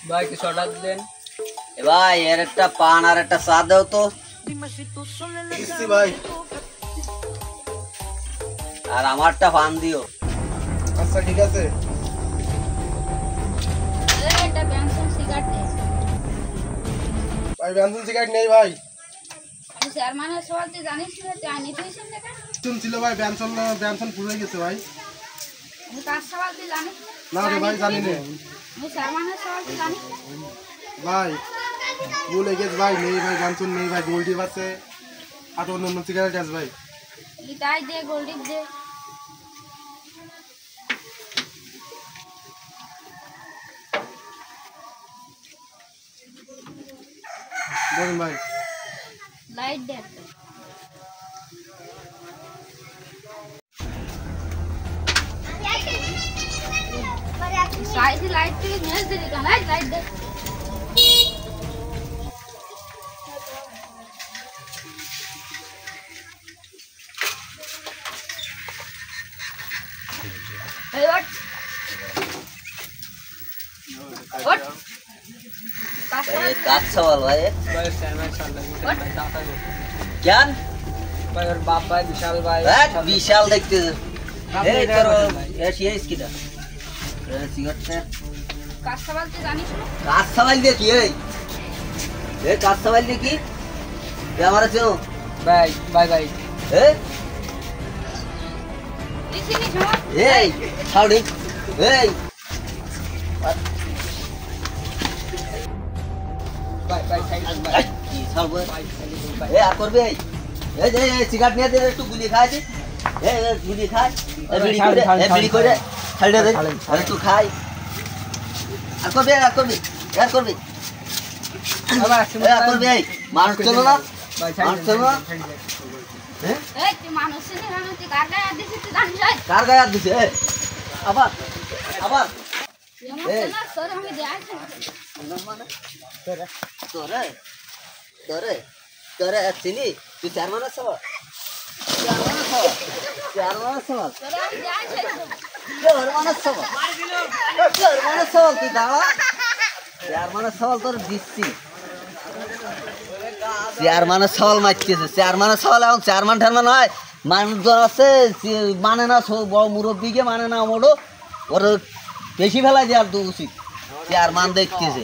ভাই কিছু অর্ডার দেন। এ ভাই এর একটা পান আর একটা চা দাও তো। দিচ্ছি ভাই। আর আমারটা পান দিও। আচ্ছা ঠিক আছে। ভাই বেনসন সিগারেট নেই ভাই। শুনছিল ভাই বেনসন ভুলে গেছে ভাই। না রে ভাই জানি না ভাই, ভুলে গেছে ভাই। নেই ভাই বেনসন নেই ভাই, গোল্ডিপ আছে আর অন্য সিগারেট আছে ভাই। বলুন ভাই। লাইট দে साइड लाइट के मैच दे का ना लाइट दे ए व्हाट भाई ये काट सवाल भाई। ভাই স্যামসাং সামনে ভাই টাকা দাও। क्या ভাই ওর বাপ ভাই বিশাল ভাই विशाल देखते ए करो ऐसी है इसकी दा सिगरेट से का सवाल तो जानिस ना काट सवाल देखिए ए काट सवाल देखी क्या हमारा चलो ভাই ভাই ভাই ए इसी नहीं छो ए छाड़ी ए ভাই ভাই সাইড ভাই কি ছাড়বো ভাই সাইড এ আর করবে এই যে সিগারেট নিয়ে দে একটু গুলি খাই দে এ গুলি খাই এ বিড়ি করে ছাড়ে দে আরে তুই খাই আর করবে আবার আর করবে এই মানুষ চলো না ভাই মানুষ চলো না হ্যাঁ ए तू मानुस ने रानो ती कार का आदि से जानिस है কার গায়ে হাত দিছে আবার ये ना सर हमें दे आए তোরে তোরে তোরে চিনি তুই চার মাস সবার চার মাস সবার सर हम दे आए চার মাস সবার চার মাস সবার তুই দাঁড়া চার মাস সবার তোর দিচ্ছি চার মাস সওয়াল মারতেছে চার মাস সওয়াল এখন চার মান ঠার মান হয় মানুষজন আছে মানে না বড় মুরব্বীকে মানে না মোড়ো ওর বেশি ফেলা দেওয়ার তো উচিত চার মান দেখতেছে